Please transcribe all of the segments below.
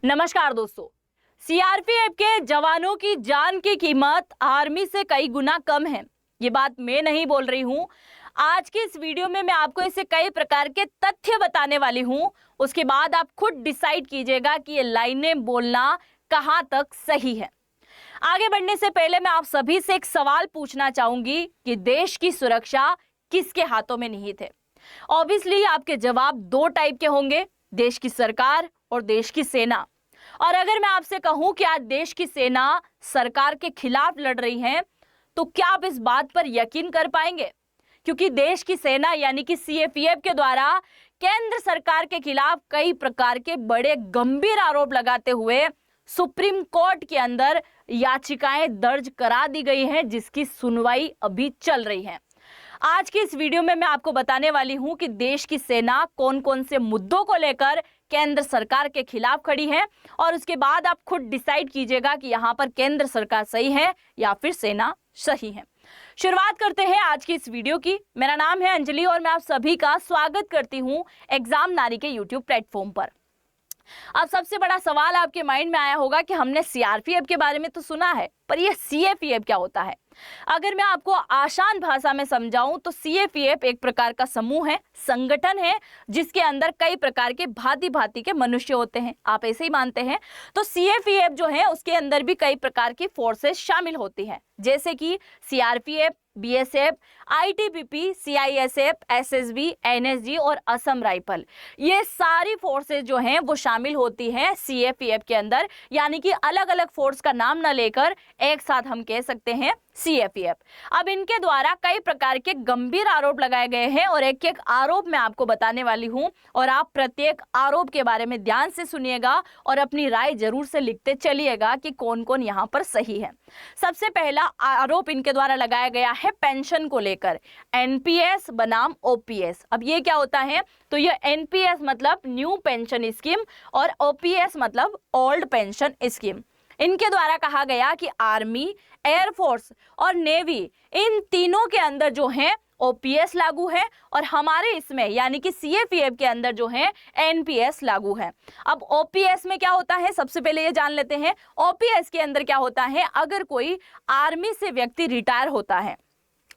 नमस्कार दोस्तों। सीआरपीएफ के जवानों की जान की कीमत आर्मी से कई गुना कम है। ये बात मैं नहीं बोल रही हूँ। आज की इस वीडियो में मैं आपको ऐसे कई प्रकार के तथ्य बताने वाली हूँ। उसके बाद आप खुद डिसाइड कीजिएगा कि ये लाइनें बोलना कहाँ तक सही है। आगे बढ़ने से पहले मैं आप सभी से एक सवाल पूछना चाहूंगी कि देश की सुरक्षा किसके हाथों में निहित है। ऑब्वियसली आपके जवाब दो टाइप के होंगे, देश की सरकार और देश की सेना। और अगर मैं आपसे कहूं कि आज देश की सेना सरकार के खिलाफ लड़ रही है तो क्या आप इस बात पर यकीन कर पाएंगे? क्योंकि देश की सेना यानी कि सीआरपीएफ के द्वारा केंद्र सरकार के खिलाफ कई प्रकार के बड़े गंभीर आरोप लगाते हुए सुप्रीम कोर्ट के अंदर याचिकाएं दर्ज करा दी गई हैं, जिसकी सुनवाई अभी चल रही है। आज की इस वीडियो में मैं आपको बताने वाली हूं कि देश की सेना कौन कौन से मुद्दों को लेकर केंद्र सरकार के खिलाफ खड़ी है, और उसके बाद आप खुद डिसाइड कीजिएगा कि यहां पर केंद्र सरकार सही है या फिर सेना सही है। शुरुआत करते हैं आज की इस वीडियो की। मेरा नाम है अंजलि और मैं आप सभी का स्वागत करती हूं एग्जाम नारी के यूट्यूब प्लेटफॉर्म पर। अब सबसे बड़ा सवाल आपके माइंड में आया होगा कि हमने सीआरपीएफ के बारे में तो सुना है, पर यह सीआरपीएफ क्या होता है? अगर मैं आपको आसान भाषा में समझाऊं तो सीआरपीएफ एक प्रकार का समूह है, संगठन है, जिसके अंदर कई प्रकार के भांति भांति के मनुष्य होते हैं। आप ऐसे ही मानते हैं? तो सीआरपीएफ जो है उसके अंदर भी कई प्रकार की फोर्सेस शामिल होती हैं, जैसे कि CRPF, BSF, ITBP, CISF, SSB, NSG और असम राइफल। ये सारी फोर्सेस जो हैं वो शामिल होती हैं सीआरपीएफ के अंदर, यानी कि अलग अलग फोर्स का नाम न लेकर एक साथ हम कह सकते हैं सीआरपीएफ। अब इनके द्वारा कई प्रकार के गंभीर आरोप लगाए गए हैं और एक एक आरोप मैं आपको बताने वाली हूं, और आप प्रत्येक आरोप के बारे में ध्यान से सुनिएगा और अपनी राय जरूर से लिखते चलिएगा कि कौन कौन यहां पर सही है। सबसे पहला आरोप इनके द्वारा लगाया गया है पेंशन को लेकर, एनपीएस बनाम ओपीएस। अब ये क्या होता है? तो ये एनपीएस मतलब न्यू पेंशन स्कीम और ओपीएस मतलब ओल्ड पेंशन स्कीम। इनके द्वारा कहा गया कि आर्मी, एयरफोर्स और नेवी इन तीनों के अंदर जो है ओपीएस लागू है, और हमारे इसमें यानी कि सीआरपीएफ के अंदर जो है एनपीएस लागू है। अब ओपीएस में क्या होता है, सबसे पहले ये जान लेते हैं। ओपीएस के अंदर क्या होता है, अगर कोई आर्मी से व्यक्ति रिटायर होता है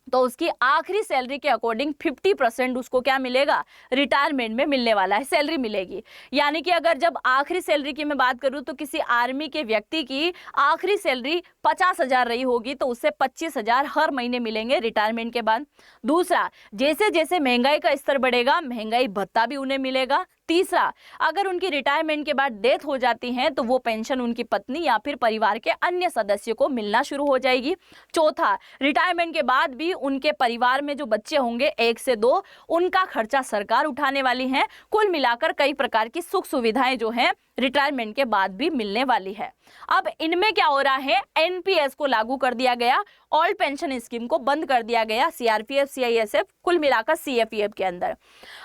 तो उसकी आखिरी सैलरी के अकॉर्डिंग 50% उसको क्या मिलेगा, रिटायरमेंट में मिलने वाला है, सैलरी मिलेगी। यानी कि अगर जब आखिरी सैलरी की मैं बात करूं तो किसी आर्मी के व्यक्ति की आखिरी सैलरी 50,000 रही होगी तो उससे 25,000 हर महीने मिलेंगे रिटायरमेंट के बाद। दूसरा, जैसे जैसे महंगाई का स्तर बढ़ेगा महंगाई भत्ता भी उन्हें मिलेगा। तीसरा, अगर उनकी रिटायरमेंट के बाद डेथ हो जाती है तो वो पेंशन उनकी पत्नी या फिर परिवार के अन्य सदस्यों को मिलना शुरू हो जाएगी। चौथा, रिटायरमेंट के बाद भी उनके परिवार में जो बच्चे होंगे 1 से 2, उनका खर्चा सरकार उठाने वाली है। कुल मिलाकर कई प्रकार की सुख सुविधाएं जो हैं रिटायरमेंट के बाद भी मिलने वाली है। अब इनमें क्या हो रहा है, एनपीएस को लागू कर दिया गया, ओल्ड पेंशन स्कीम को बंद कर दिया गया सीआरपीएफ, सीआईएसएफ, कुल मिलाकर सीआरपीएफ के अंदर।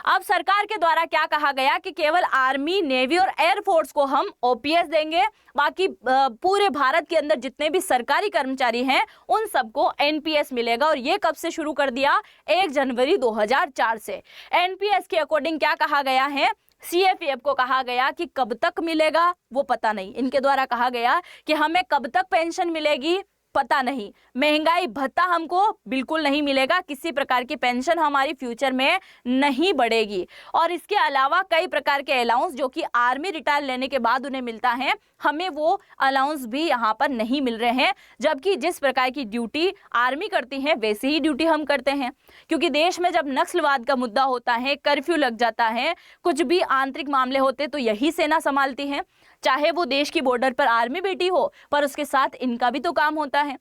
अब सरकार के द्वारा क्या कहा गया कि केवल आर्मी, नेवी और एयरफोर्स को हम ओपीएस देंगे, बाकी पूरे भारत के अंदर जितने भी सरकारी कर्मचारी हैं उन सबको एनपीएस मिलेगा। और ये कब से शुरू कर दिया? 1 जनवरी 2004 से। एनपीएस के अकॉर्डिंग क्या कहा गया है, सीआरपीएफ को कहा गया कि कब तक मिलेगा वो पता नहीं। इनके द्वारा कहा गया कि हमें कब तक पेंशन मिलेगी पता नहीं, महंगाई भत्ता हमको बिल्कुल नहीं मिलेगा, किसी प्रकार की पेंशन हमारी फ्यूचर में नहीं बढ़ेगी, और इसके अलावा कई प्रकार के अलाउंस जो कि आर्मी रिटायर लेने के बाद उन्हें मिलता है, हमें वो अलाउंस भी यहाँ पर नहीं मिल रहे हैं। जबकि जिस प्रकार की ड्यूटी आर्मी करती है वैसी ही ड्यूटी हम करते हैं, क्योंकि देश में जब नक्सलवाद का मुद्दा होता है, कर्फ्यू लग जाता है, कुछ भी आंतरिक मामले होते तो यही सेना संभालती है। चाहे वो देश की बॉर्डर पर आर्मी बैठी हो, पर उसके साथ इनका भी तो काम होता है।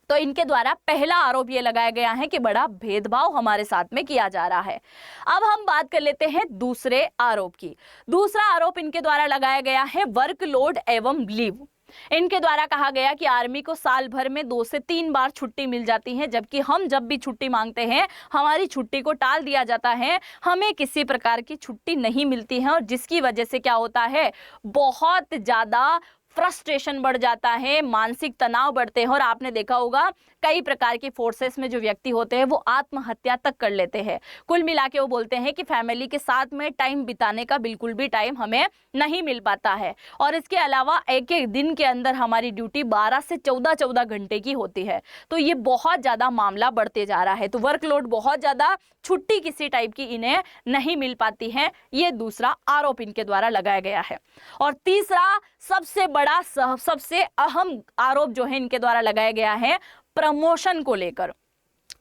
तो इनके द्वारा पहला आरोप ये लगाया गया है कि बड़ा भेदभाव हमारे साथ में किया जा रहा है। अब हम बात कर लेते हैं दूसरे आरोप की। दूसरा आरोप इनके द्वारा लगाया गया है वर्कलोड एवं लीव। इनके द्वारा कहा गया कि आर्मी को साल भर में 2 से 3 बार छुट्टी मिल जाती है, जबकि हम जब भी छुट्टी मांगते हैं हमारी छुट्टी को टाल दिया जाता है, हमें किसी प्रकार की छुट्टी नहीं मिलती है, और जिसकी वजह से क्या होता है, बहुत ज़्यादा फ्रस्ट्रेशन बढ़ जाता है, मानसिक तनाव बढ़ते हैं और आपने देखा होगा कई प्रकार की फोर्सेस में जो व्यक्ति होते हैं वो आत्महत्या तक कर लेते हैं। कुल मिला के वो बोलते हैं कि फैमिली के साथ में टाइम बिताने का बिल्कुल भी टाइम हमें नहीं मिल पाता है और इसके अलावा एक एक दिन के अंदर हमारी ड्यूटी 12 से 14 घंटे की होती है। तो ये बहुत ज़्यादा मामला बढ़ते जा रहा है। तो वर्कलोड बहुत ज़्यादा, छुट्टी किसी टाइप की इन्हें नहीं मिल पाती है। ये दूसरा आरोप इनके द्वारा लगाया गया है। और तीसरा सबसे बड़ा सबसे अहम आरोप जो है इनके द्वारा लगाया गया है प्रमोशन को लेकर।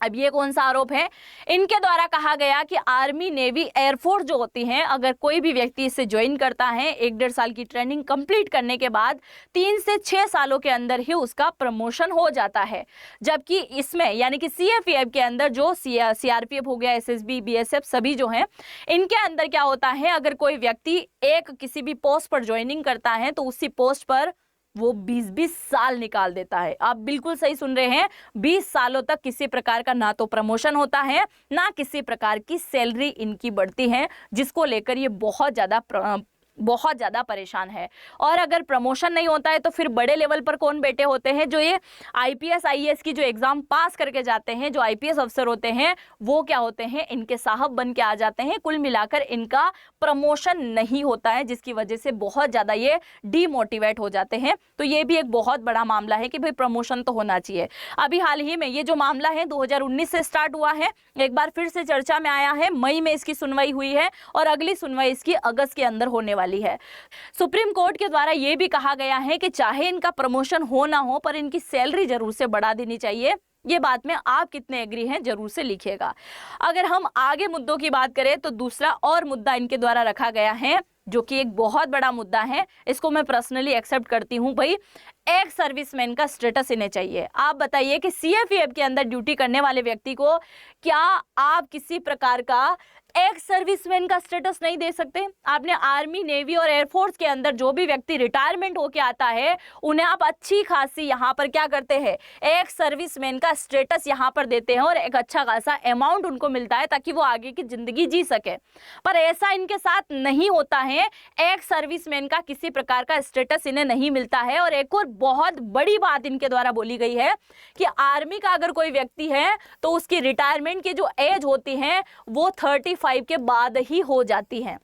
अब ये कौन सा आरोप है? इनके द्वारा कहा गया कि आर्मी, नेवी, एयरफोर्स जो होती हैं, अगर कोई भी व्यक्ति इसे ज्वाइन करता है 1-1.5 साल की ट्रेनिंग कंप्लीट करने के बाद 3 से 6 सालों के अंदर ही उसका प्रमोशन हो जाता है। जबकि इसमें यानी कि सीएफएफ के अंदर जो सीआरपीएफ हो गया, एसएसबी, बीएसएफ सभी जो हैं, इनके अंदर क्या होता है, अगर कोई व्यक्ति एक किसी भी पोस्ट पर ज्वाइनिंग करता है तो उसी पोस्ट पर वो 20-20 साल निकाल देता है। आप बिल्कुल सही सुन रहे हैं, 20 सालों तक किसी प्रकार का ना तो प्रमोशन होता है, ना किसी प्रकार की सैलरी इनकी बढ़ती है, जिसको लेकर ये बहुत ज़्यादा परेशान है। और अगर प्रमोशन नहीं होता है तो फिर बड़े लेवल पर कौन बैठे होते हैं? जो ये आईपीएस आईएएस की जो एग्जाम पास करके जाते हैं, जो आईपीएस अफसर होते हैं, वो क्या होते हैं? इनके साहब बन के आ जाते हैं। कुल मिलाकर इनका प्रमोशन नहीं होता है, जिसकी वजह से बहुत ज़्यादा ये डीमोटिवेट हो जाते हैं। तो ये भी एक बहुत बड़ा मामला है कि भाई प्रमोशन तो होना चाहिए। अभी हाल ही में ये जो मामला है 2019 से स्टार्ट हुआ है, एक बार फिर से चर्चा में आया है। मई में इसकी सुनवाई हुई है और अगली सुनवाई इसकी अगस्त के अंदर होने वाली है। सुप्रीम कोर्ट के द्वारा यह भी कहा गया है कि चाहे इनका प्रमोशन हो ना हो, पर इनकी सैलरी जरूर से बढ़ा देनी चाहिए। ये बात में आप कितने एग्री हैं जरूर से लिखिएगा। अगर हम आगे मुद्दों की बात करें तो दूसरा और मुद्दा इनके द्वारा रखा गया है, जो कि एक बहुत बड़ा मुद्दा है। इसको मैं पर्सनली एक्सेप्ट करती हूं। भाई, एक सर्विसमैन का स्टेटस इन्हें चाहिए। आप बताइए कि सीएफएफ के अंदर ड्यूटी करने वाले व्यक्ति को क्या आप किसी प्रकार का एक सर्विसमैन का स्टेटस नहीं दे सकते? आपने आर्मी, नेवी और एयरफोर्स के अंदर जो भी व्यक्ति रिटायरमेंट होके आता है, उन्हें आप अच्छी खासी यहाँ पर क्या करते हैं? एक सर्विसमैन का स्टेटस यहाँ पर देते हैं और एक अच्छा खासा अमाउंट उनको मिलता है ताकि वो आगे की जिंदगी जी सके। पर ऐसा इनके साथ नहीं होता है। एक सर्विसमैन का किसी प्रकार का स्टेटस इन्हें नहीं मिलता है। और एक और बहुत बड़ी बात इनके द्वारा बोली गई है कि आर्मी का अगर कोई व्यक्ति है तो उसकी रिटायरमेंट की जो एज होती है वो 35 के बाद ही हो जाती है।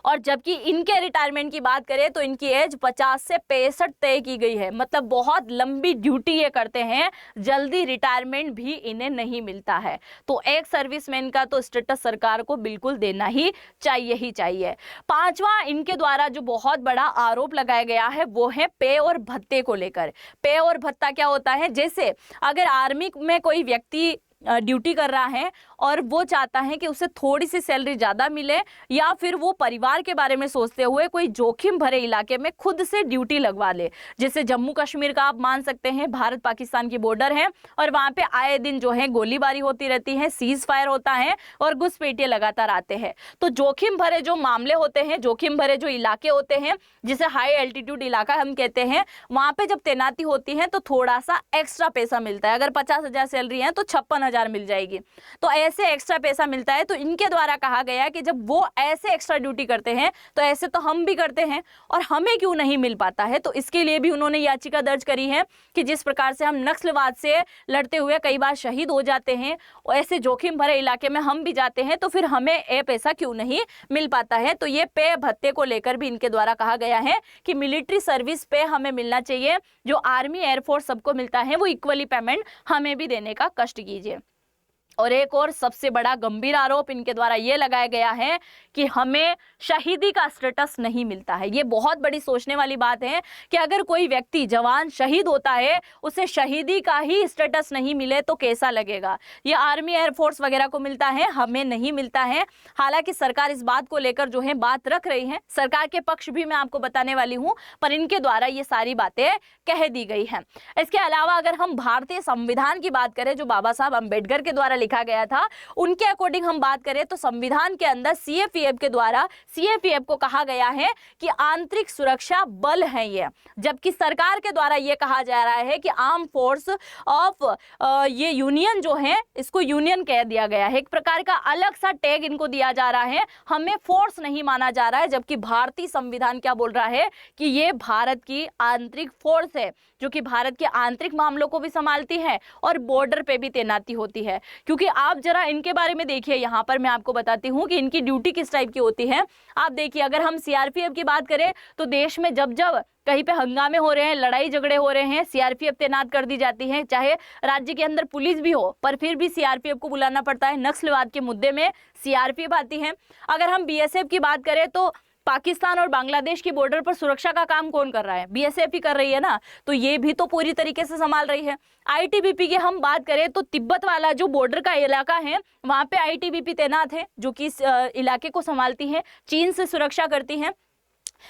और जबकि इनके रिटायरमेंट की बात करें तो इनकी एज 50 से 65 तय की गई है। मतलब बहुत लंबी ड्यूटी ये करते हैं, जल्दी रिटायरमेंट भी इन्हें नहीं मिलता है। तो एक सर्विसमैन का तो स्टेटस सरकार को बिल्कुल देना ही चाहिए। पांचवा इनके द्वारा जो बहुत बड़ा आरोप लगाया गया है वो है पे और भत्ते को लेकर। पे और भत्ता क्या होता है? जैसे अगर आर्मी में कोई व्यक्ति ड्यूटी कर रहा है और वो चाहता है कि उसे थोड़ी सी सैलरी ज़्यादा मिले, या फिर वो परिवार के बारे में सोचते हुए कोई जोखिम भरे इलाके में खुद से ड्यूटी लगवा ले। जैसे जम्मू कश्मीर का आप मान सकते हैं, भारत पाकिस्तान की बॉर्डर है और वहाँ पे आए दिन जो है गोलीबारी होती रहती है, सीज फायर होता है और घुसपैठिए लगातार आते हैं। तो जोखिम भरे जो मामले होते हैं, जोखिम भरे जो इलाके होते हैं, जिसे हाई एल्टीट्यूड इलाका हम कहते हैं, वहाँ पे जब तैनाती होती है तो थोड़ा सा एक्स्ट्रा पैसा मिलता है। अगर 50,000 सैलरी है तो 56,000 मिल जाएगी। तो ऐसे एक्स्ट्रा पैसा मिलता है। तो इनके द्वारा कहा गया कि जब वो ऐसे एक्स्ट्रा ड्यूटी करते हैं तो ऐसे तो हम भी करते हैं और हमें क्यों नहीं मिल पाता है। तो इसके लिए भी उन्होंने याचिका दर्ज करी है कि जिस प्रकार से हम नक्सलवाद से लड़ते हुए कई बार शहीद हो जाते हैं, और ऐसे जोखिम भरे इलाके में हम भी जाते हैं, तो फिर हमें ये पैसा क्यों नहीं मिल पाता है। तो ये पे भत्ते को लेकर भी इनके द्वारा कहा गया है कि मिलिट्री सर्विस पे हमें मिलना चाहिए। जो आर्मी, एयरफोर्स सबको मिलता है वो इक्वली पेमेंट हमें भी देने का कष्ट कीजिए। और एक और सबसे बड़ा गंभीर आरोप इनके द्वारा ये लगाया गया है कि हमें शहीदी का स्टेटस नहीं मिलता है। ये बहुत बड़ी सोचने वाली बात है कि अगर कोई व्यक्ति जवान शहीद होता है, उसे शहीदी का ही स्टेटस नहीं मिले तो कैसा लगेगा। ये आर्मी, एयरफोर्स वगैरह को मिलता है, हमें नहीं मिलता है। हालांकि सरकार इस बात को लेकर जो है बात रख रही है, सरकार के पक्ष भी मैं आपको बताने वाली हूँ, पर इनके द्वारा ये सारी बातें कह दी गई हैं। इसके अलावा अगर हम भारतीय संविधान की बात करें, जो बाबा साहब अम्बेडकर के द्वारा देखा गया था, उनके अकॉर्डिंग हम बात करें तो संविधान के अंदर सीएपीएफ के द्वारा सीएपीएफ को कहा गया है कि आंतरिक सुरक्षा बल है ये, जबकि सरकार के द्वारा ये कहा जा रहा है कि आर्म फोर्स ऑफ ये यूनियन जो है इसको यूनियन कह दिया गया है। एक प्रकार का अलग सा टैग इनको दिया जा रहा है, हमें फोर्स नहीं माना जा रहा है, जबकि भारतीय संविधान क्या बोल रहा है कि ये भारत की आंतरिक फोर्स है जो कि भारत के आंतरिक मामलों को भी संभालती है और बॉर्डर पे भी तैनाती होती है। क्योंकि आप जरा इनके बारे में देखिए, यहाँ पर मैं आपको बताती हूँ कि इनकी ड्यूटी किस टाइप की होती है। आप देखिए, अगर हम सीआरपीएफ की बात करें तो देश में जब जब कहीं पे हंगामे हो रहे हैं, लड़ाई झगड़े हो रहे हैं, सीआरपीएफ तैनात कर दी जाती है। चाहे राज्य के अंदर पुलिस भी हो पर फिर भी सीआरपीएफ को बुलाना पड़ता है। नक्सलवाद के मुद्दे में सीआरपीएफ आती है। अगर हम बीएसएफ की बात करें तो पाकिस्तान और बांग्लादेश की बॉर्डर पर सुरक्षा का काम कौन कर रहा है? बीएसएफ ही कर रही है ना, तो ये भी तो पूरी तरीके से संभाल रही है। आईटीबीपी की हम बात करें तो तिब्बत वाला जो बॉर्डर का इलाका है वहां पे आईटीबीपी तैनात है जो कि इस इलाके को संभालती है, चीन से सुरक्षा करती है।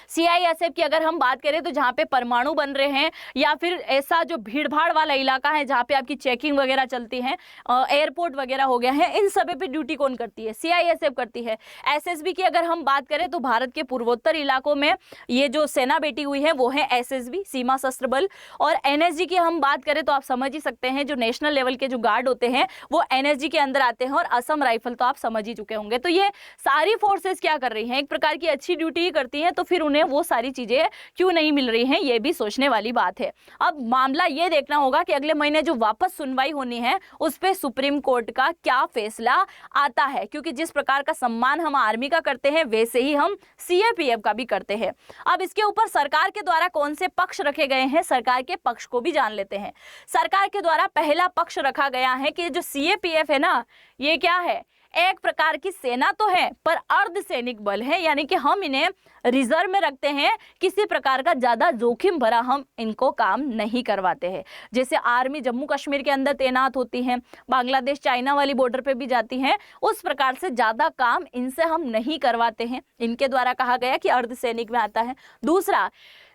सीआईएसएफ की अगर हम बात करें तो जहाँ पे परमाणु बन रहे हैं या फिर ऐसा जो भीड़-भाड़ वाला इलाका है जहाँ पे आपकी चेकिंग वगैरह चलती है, एयरपोर्ट वगैरह हो गया है, इन सभी पे ड्यूटी कौन करती है? सीआईएसएफ करती है। एसएसबी की अगर हम बात करें तो भारत के पूर्वोत्तर इलाकों में ये जो सेना बैठी हुई है वो है एसएसबी, सीमा सशस्त्र बल। और एनएसजी की हम बात करें तो आप समझ ही सकते हैं, जो नेशनल लेवल के जो गार्ड होते हैं वो एनएसजी के अंदर आते हैं, और असम राइफल तो आप समझ ही चुके होंगे। तो ये सारी फोर्सेस क्या कर रही हैं? एक प्रकार की अच्छी ड्यूटी करती हैं, तो फिर उन्हें वो सारी चीजें क्यों नहीं मिल रही हैं, ये भी सोचने वाली बात है। अब मामला ये देखना होगा कि अगले महीने जो वापस सुनवाई होनी है उस पे सुप्रीम कोर्ट का क्या फैसला आता है, क्योंकि जिस प्रकार का सम्मान हम आर्मी का करते हैं वैसे ही हम सीएपीएफ का भी करते हैं। अब इसके ऊपर सरकार के द्वारा कौन से पक्ष रखे गए हैं, सरकार के पक्ष को भी जान लेते हैं। सरकार के द्वारा पहला पक्ष रखा गया है कि जो सीएपीएफ है ना, ये क्या है? एक प्रकार की सेना तो है पर अर्धसैनिक बल है, यानी कि हम इन्हें रिजर्व में रखते हैं, किसी प्रकार का ज्यादा जोखिम भरा हम इनको काम नहीं करवाते हैं। जैसे आर्मी जम्मू कश्मीर के अंदर तैनात होती है, बांग्लादेश चाइना वाली बॉर्डर पे भी जाती हैं, उस प्रकार से ज्यादा काम इनसे हम नहीं करवाते हैं। इनके द्वारा कहा गया कि अर्धसैनिक में आता है। दूसरा,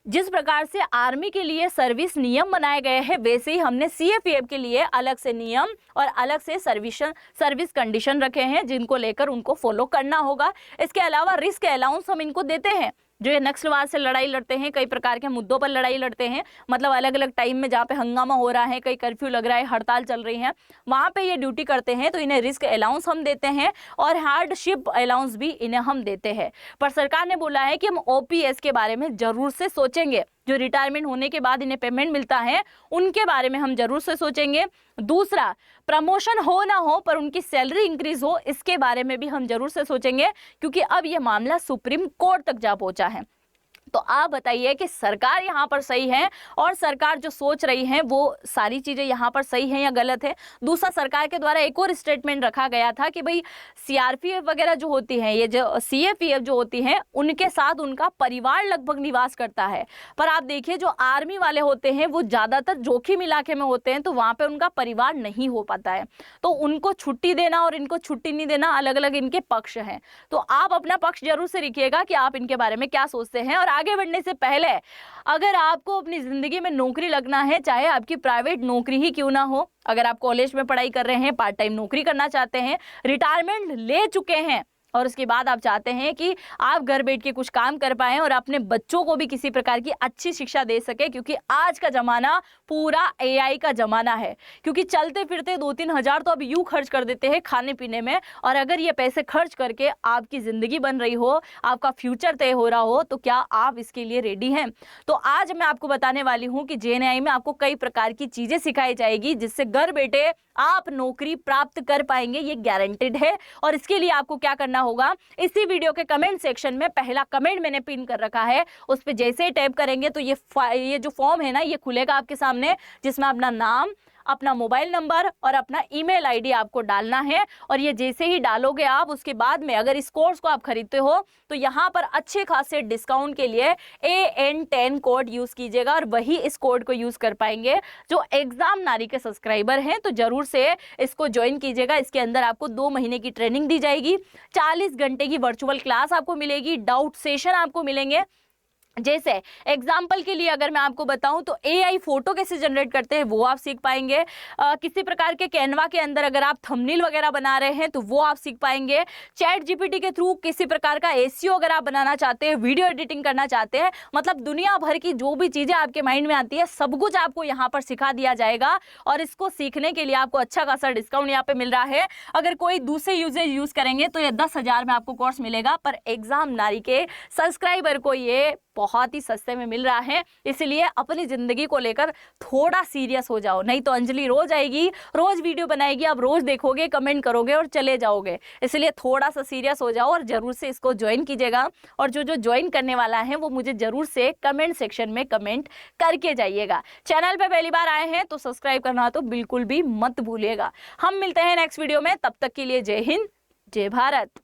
जिस प्रकार से आर्मी के लिए सर्विस नियम बनाए गए हैं वैसे ही हमने सीएपीएफ के लिए अलग से नियम और अलग से सर्विस कंडीशन रखे हैं जिनको लेकर उनको फॉलो करना होगा। इसके अलावा रिस्क अलाउंस हम इनको देते हैं। जो ये नक्सलवाद से लड़ाई लड़ते हैं, कई प्रकार के मुद्दों पर लड़ाई लड़ते हैं, मतलब अलग अलग टाइम में जहाँ पे हंगामा हो रहा है, कई कर्फ्यू लग रहा है, हड़ताल चल रही है, वहाँ पे ये ड्यूटी करते हैं, तो इन्हें रिस्क अलाउंस हम देते हैं और हार्डशिप अलाउंस भी इन्हें हम देते हैं। पर सरकार ने बोला है कि हम ओपीएस के बारे में जरूर से सोचेंगे, जो रिटायरमेंट होने के बाद इन्हें पेमेंट मिलता है उनके बारे में हम जरूर से सोचेंगे। दूसरा, प्रमोशन हो ना हो पर उनकी सैलरी इंक्रीज हो, इसके बारे में भी हम जरूर से सोचेंगे, क्योंकि अब यह मामला सुप्रीम कोर्ट तक जा पहुंचा है। तो आप बताइए कि सरकार यहाँ पर सही है और सरकार जो सोच रही है वो सारी चीजें यहाँ पर सही है या गलत है। दूसरा, सरकार के द्वारा एक और स्टेटमेंट रखा गया था कि भाई सीआरपीएफ वगैरह जो होती है, ये जो सीएपीएफ जो होती है, उनके साथ उनका परिवार लगभग निवास करता है। पर आप देखिए, जो आर्मी वाले होते हैं वो ज्यादातर जोखिम इलाके में होते हैं, तो वहां पे उनका परिवार नहीं हो पाता है, तो उनको छुट्टी देना और इनको छुट्टी नहीं देना अलग अलग इनके पक्ष हैं। तो आप अपना पक्ष जरूर से लिखिएगा कि आप इनके बारे में क्या सोचते हैं। और आगे बढ़ने से पहले, अगर आपको अपनी जिंदगी में नौकरी लगना है, चाहे आपकी प्राइवेट नौकरी ही क्यों ना हो, अगर आप कॉलेज में पढ़ाई कर रहे हैं, पार्ट टाइम नौकरी करना चाहते हैं, रिटायरमेंट ले चुके हैं और उसके बाद आप चाहते हैं कि आप घर बैठ के कुछ काम कर पाएं और अपने बच्चों को भी किसी प्रकार की अच्छी शिक्षा दे सके, क्योंकि आज का ज़माना पूरा एआई का ज़माना है। क्योंकि चलते फिरते 2-3 हज़ार तो अब यूँ खर्च कर देते हैं खाने पीने में, और अगर ये पैसे खर्च करके आपकी ज़िंदगी बन रही हो, आपका फ्यूचर तय हो रहा हो, तो क्या आप इसके लिए रेडी हैं? तो आज मैं आपको बताने वाली हूँ कि जेएनआई में आपको कई प्रकार की चीज़ें सिखाई जाएगी जिससे घर बैठे आप नौकरी प्राप्त कर पाएंगे, ये गारंटेड है। और इसके लिए आपको क्या करना होगा, इसी वीडियो के कमेंट सेक्शन में पहला कमेंट मैंने पिन कर रखा है, उस पर जैसे ही टैप करेंगे तो ये जो फॉर्म है ना, ये खुलेगा आपके सामने, जिसमें अपना नाम, अपना मोबाइल नंबर और अपना ईमेल आईडी आपको डालना है। और ये जैसे ही डालोगे आप, उसके बाद में अगर इस कोर्स को आप खरीदते हो तो यहाँ पर अच्छे खासे डिस्काउंट के लिए AN10 कोड यूज़ कीजिएगा, और वही इस कोड को यूज़ कर पाएंगे जो एग्जाम नारी के सब्सक्राइबर हैं। तो जरूर से इसको ज्वाइन कीजिएगा। इसके अंदर आपको 2 महीने की ट्रेनिंग दी जाएगी, 40 घंटे की वर्चुअल क्लास आपको मिलेगी, डाउट सेशन आपको मिलेंगे, जैसे एग्जाम्पल के लिए अगर मैं आपको बताऊं तो एआई फोटो कैसे जनरेट करते हैं वो आप सीख पाएंगे। किसी प्रकार के कैनवा के अंदर अगर आप थंबनेल वगैरह बना रहे हैं तो वो आप सीख पाएंगे। चैट जीपीटी के थ्रू किसी प्रकार का एसईओ अगर आप बनाना चाहते हैं, वीडियो एडिटिंग करना चाहते हैं, मतलब दुनिया भर की जो भी चीजें आपके माइंड में आती है सब कुछ आपको यहाँ पर सिखा दिया जाएगा। और इसको सीखने के लिए आपको अच्छा खासा डिस्काउंट यहाँ पे मिल रहा है। अगर कोई दूसरे यूजर यूज करेंगे तो ये 10,000 में आपको कोर्स मिलेगा, पर एग्जाम नारी के सब्सक्राइबर को ये बहुत ही सस्ते में मिल रहा है। इसलिए अपनी जिंदगी को लेकर थोड़ा सीरियस हो जाओ, नहीं तो अंजलि रोज आएगी, रोज वीडियो बनाएगी, आप रोज देखोगे, कमेंट करोगे और चले जाओगे। इसलिए थोड़ा सा सीरियस हो जाओ और जरूर से इसको ज्वाइन कीजिएगा। और जो जो ज्वाइन करने वाला है वो मुझे जरूर से कमेंट सेक्शन में कमेंट करके जाइएगा। चैनल पे पहली बार आए हैं तो सब्सक्राइब करना तो बिल्कुल भी मत भूलिएगा। हम मिलते हैं नेक्स्ट वीडियो में, तब तक के लिए जय हिंद, जय भारत।